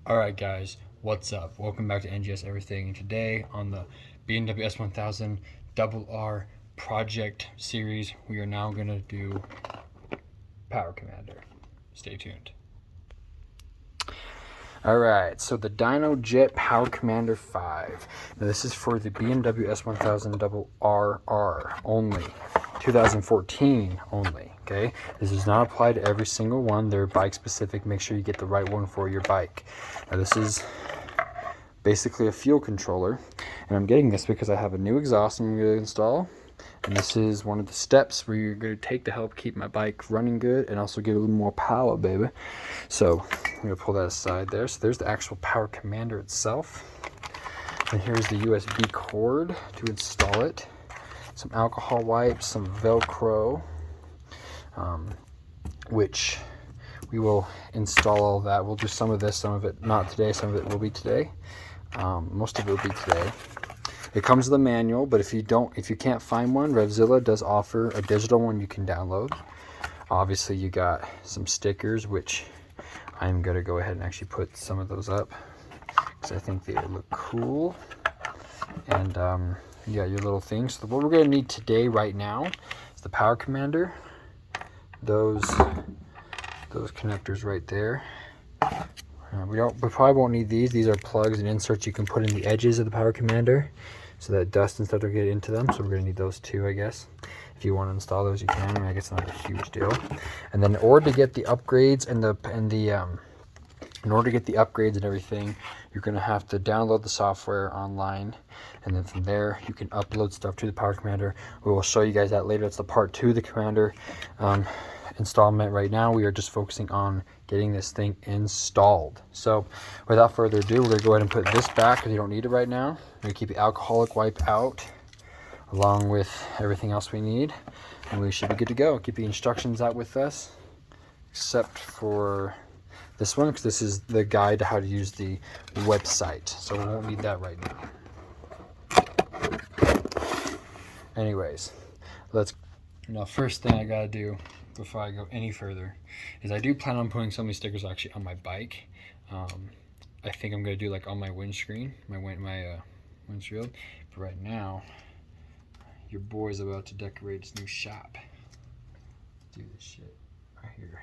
Alright guys, what's up? Welcome back to NGS Everything, and today on the BMW s1000rr project series, we are now going to do Power Commander. Stay tuned. Alright, so the Dyno Jet Power Commander 5. Now this is for the BMW s1000rr only. 2014 only, okay? This does not apply to every single one. They're bike specific. Make sure you get the right one for your bike. Now this is basically a fuel controller, and I'm getting this because I have a new exhaust I'm going to install, and this is one of the steps where you're going to take to help keep my bike running good and also get a little more power, baby. So I'm going to pull that aside there. So there's the actual Power Commander itself, and here's the USB cord to install it, some alcohol wipes, some Velcro, which we will install all that. We'll do some of this, some of it not today, some of it will be today. Most of it will be today. It comes with a manual, but if you can't find one, Revzilla does offer a digital one you can download. Obviously you got some stickers, which I'm gonna go ahead and actually put some of those up because I think they look cool. And yeah, your little things. So what we're gonna need today right now is the Power Commander, those connectors right there. We probably won't need these. These are plugs and inserts you can put in the edges of the Power Commander so that dust and stuff don't get into them. So we're going to need those too, I guess. If you want to install those, you can. I mean, I guess it's not a huge deal. And then in order to get the upgrades and in order to get the upgrades and everything, you're going to have to download the software online, and then from there you can upload stuff to the Power Commander. We will show you guys that later. It's the part 2 of the Commander installment. Right now we are just focusing on getting this thing installed. So without further ado, we're going to go ahead and put this back because you don't need it right now. We're going to keep the alcoholic wipe out along with everything else we need, and we should be good to go. Keep the instructions out with us, except for this one, because this is the guide to how to use the website, so we won't need that right now. Anyways, now first thing I gotta do before I go any further is I do plan on putting some of these stickers actually on my bike. I think I'm gonna do like on my windscreen, my windshield. But right now, your boy's about to decorate his new shop. Do this shit right here.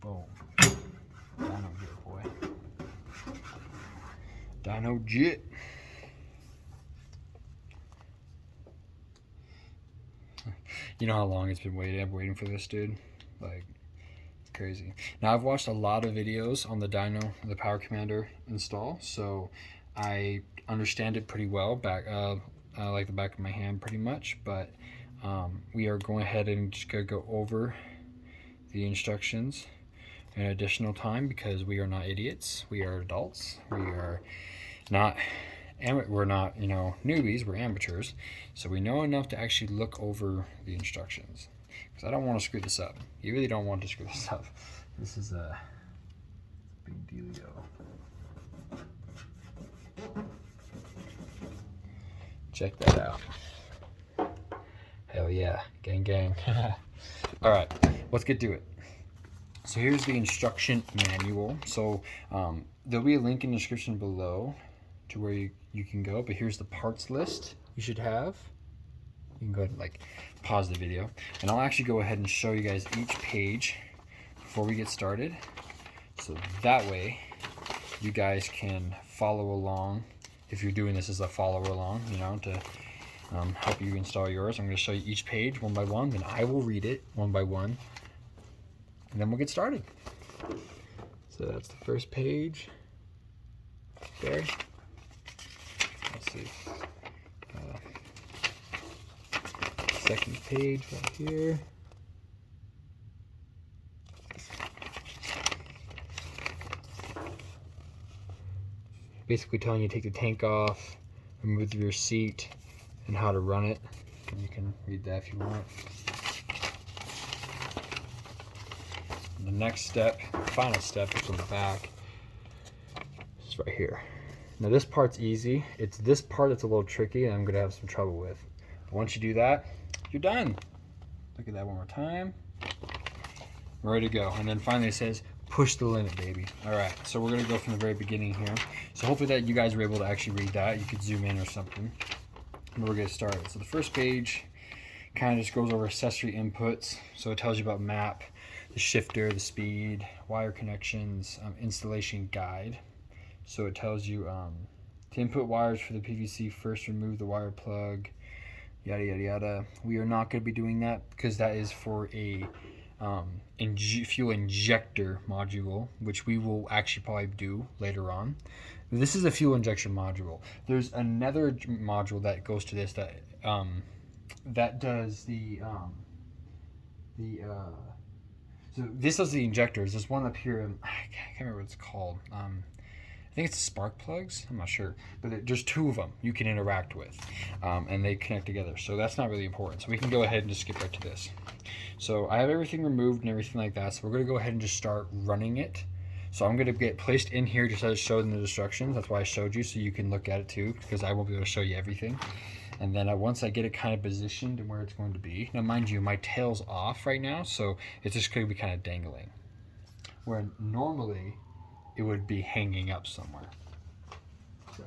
Boom. Dyno Jet, boy. Dyno Jet. You know how long it's been waiting? I'm waiting for this, dude. Like, it's crazy. Now, I've watched a lot of videos on the the Power Commander install, so I understand it pretty well, like the back of my hand pretty much, but we are going ahead and just gonna go over the instructions an additional time because we are not idiots. We are adults. We're not, you know, newbies. We're amateurs, so we know enough to actually look over the instructions. Because I don't want to screw this up. You really don't want to screw this up. This is a big dealio. Check that out. Hell yeah, gang gang. All right, let's get to it. So here's the instruction manual. So there'll be a link in the description below to where you can go, but here's the parts list you should have. You can go ahead and like pause the video, and I'll actually go ahead and show you guys each page before we get started, so that way you guys can follow along. If you're doing this as a follow along, you know, to help you install yours, I'm going to show you each page one by one, then I will read it one by one, and then we'll get started. So that's the first page there. Let's see. Second page right here. Basically telling you to take the tank off, remove your seat, and how to run it. And you can read that if you want. And the next step, final step, is on the back. It's right here. Now this part's easy. It's this part that's a little tricky and I'm gonna have some trouble with. But once you do that, you're done. Look at that one more time. We're ready to go. And then finally it says, push the limit, baby. All right, so we're gonna go from the very beginning here. So hopefully that you guys were able to actually read that. You could zoom in or something. And we're gonna get started. So the first page kind of just goes over accessory inputs. So it tells you about map, the shifter, the speed, wire connections, installation guide. So it tells you to input wires for the PVC, first remove the wire plug, yada yada yada. We are not going to be doing that because that is for a fuel injector module, which we will actually probably do later on. This is a fuel injection module. There's another module that goes to this that that does so this does the injectors. There's one up here. I can't remember what it's called. I think it's spark plugs. I'm not sure, but there's two of them you can interact with, and they connect together. So that's not really important. So we can go ahead and just skip right to this. So I have everything removed and everything like that. So we're gonna go ahead and just start running it. So I'm gonna get placed in here just as it showed in the instructions. That's why I showed you, so you can look at it too, because I won't be able to show you everything. And then once I get it kind of positioned and where it's going to be. Now mind you, my tail's off right now, so it's just gonna be kind of dangling. Where normally it would be hanging up somewhere. So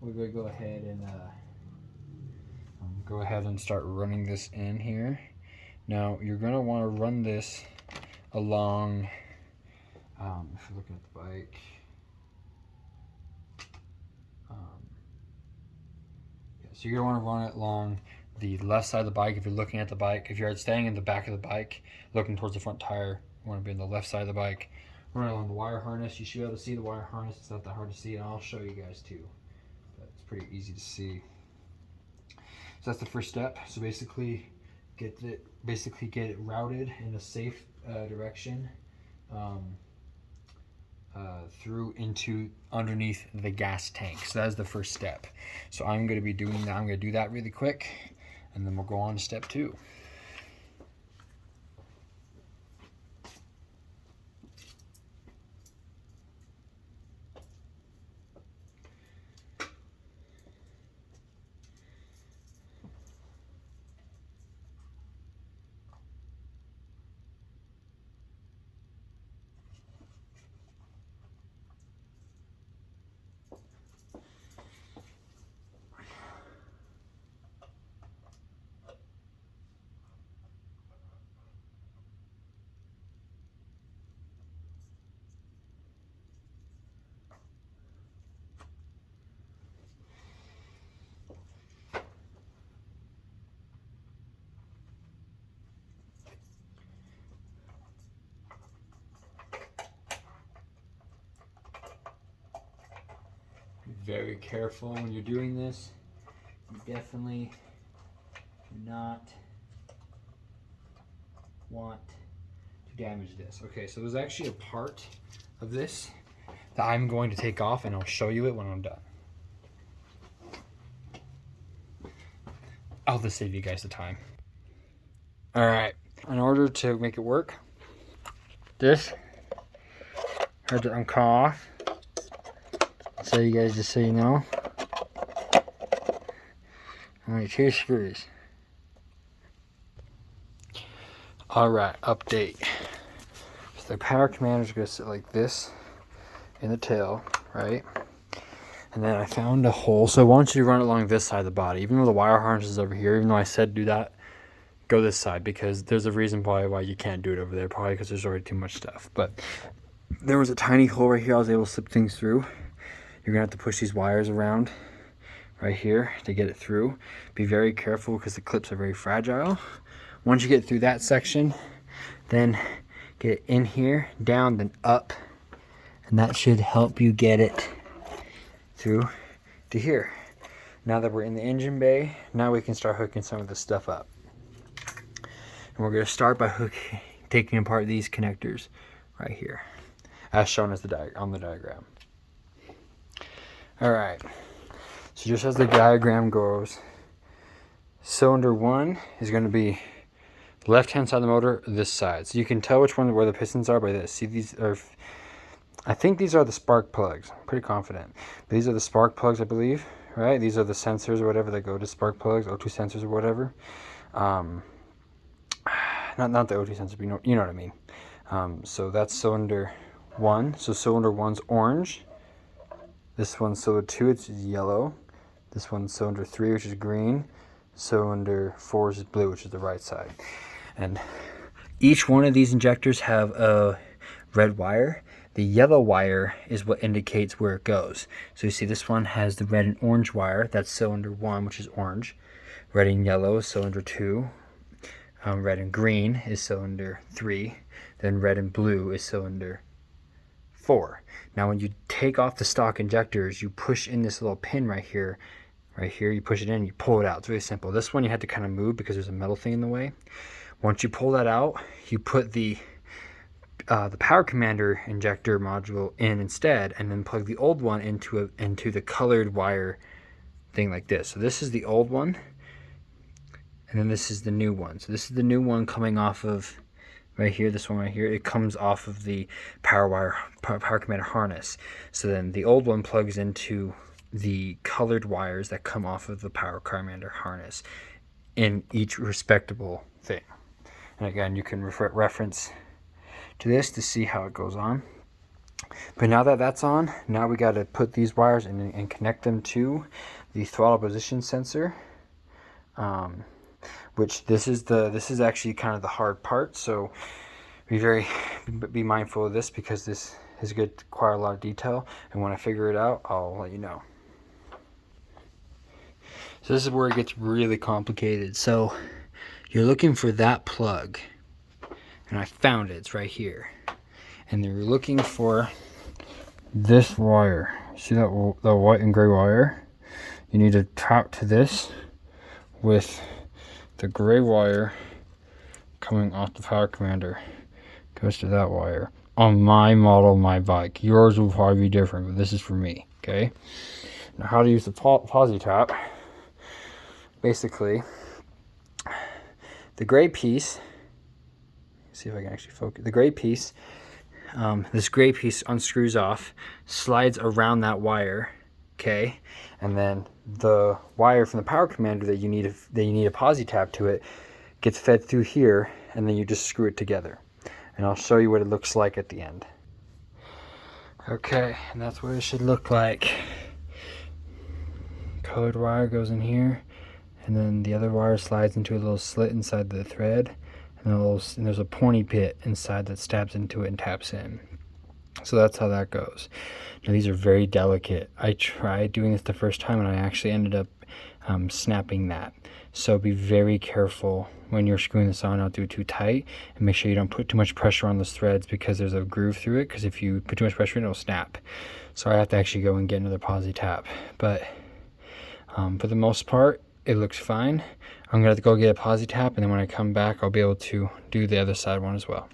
we're gonna go ahead and start running this in here. Now you're gonna want to run this along. If you're looking at the bike, yeah, so you're gonna want to run it along the left side of the bike. If you're looking at the bike, if you're staying in the back of the bike, looking towards the front tire, you want to be on the left side of the bike. Run along the wire harness. You should be able to see the wire harness. It's not that hard to see, and I'll show you guys too. But it's pretty easy to see. So that's the first step. So basically, get it routed in a safe direction through into underneath the gas tank. So that is the first step. So I'm going to be doing that. I'm going to do that really quick, and then we'll go on to step 2. Very careful when you're doing this. You definitely do not want to damage this. Okay, so there's actually a part of this that I'm going to take off, and I'll show you it when I'm done. I'll just save you guys the time. All right, in order to make it work, this I had to unclaw off. So you guys, just so you know, only 2 screws. All right, update. So the power commander is going to sit like this in the tail, right? And then I found a hole. So I want you to run it along this side of the body. Even though the wire harness is over here, even though I said do that, go this side, because there's a reason why you can't do it over there. Probably because there's already too much stuff. But there was a tiny hole right here. I was able to slip things through. You're gonna have to push these wires around right here to get it through. Be very careful because the clips are very fragile. Once you get through that section, then get it in here, down, then up, and that should help you get it through to here. Now that we're in the engine bay, now we can start hooking some of this stuff up. And we're gonna start by taking apart these connectors right here, as shown as on the diagram. All right, so just as the diagram goes, cylinder 1 is going to be left hand side of the motor, this side. So you can tell which one, where the pistons are by this. See, these are, I think these are the spark plugs. I'm pretty confident. But these are the spark plugs, I believe, right? These are the sensors or whatever that go to spark plugs, O2 sensors or whatever. Not the O2 sensor, but you know what I mean. So that's cylinder 1. So cylinder 1's orange. This one's cylinder 2, it's yellow. This one's cylinder 3, which is green. Cylinder 4 is blue, which is the right side. And each one of these injectors have a red wire. The yellow wire is what indicates where it goes. So you see this one has the red and orange wire. That's cylinder 1, which is orange. Red and yellow is cylinder 2. Red and green is cylinder 3. Then red and blue is cylinder 4. Now when you take off the stock injectors, you push in this little pin right here, you push it in, you pull it out. It's really simple. This one you had to kind of move because there's a metal thing in the way. Once you pull that out, you put the power commander injector module in instead, and then plug the old one into the colored wire thing like this. So this is the old one, and then this is the new one. So this is the new one coming off of right here, this one right here. It comes off of the power commander harness. So then the old one plugs into the colored wires that come off of the power commander harness in each respectable thing. And again, you can reference to this to see how it goes on. But now that that's on, now we got to put these wires in and connect them to the throttle position sensor. Which this is actually kind of the hard part. So be mindful of this, because this is going to require a lot of detail. And when I figure it out, I'll let you know. So this is where it gets really complicated. So you're looking for that plug, and I found it. It's right here. And you're looking for this wire. See that white and gray wire? You need to tap to this with the gray wire coming off the power commander. Goes to that wire. On my model, my bike. Yours will probably be different, but this is for me. Okay. Now, how to use the posi tap? Basically, the gray piece. See if I can actually focus. The gray piece. This gray piece unscrews off, slides around that wire. Okay, and then the wire from the power commander that you need a posi tap to it gets fed through here, and then you just screw it together. And I'll show you what it looks like at the end. Okay, and that's what it should look like. Colored wire goes in here, and then the other wire slides into a little slit inside the thread, and there's a pointy pit inside that stabs into it and taps in. So that's how that goes. Now these are very delicate. I tried doing this the first time, and I actually ended up snapping that. So be very careful when you're screwing this on. Not do it too tight, and make sure you don't put too much pressure on those threads, because there's a groove through it, because if you put too much pressure in, it'll snap. So I have to actually go and get another posi tap. But for the most part, it looks fine. I'm gonna have to go get a posi tap, and then when I come back, I'll be able to do the other side one as well.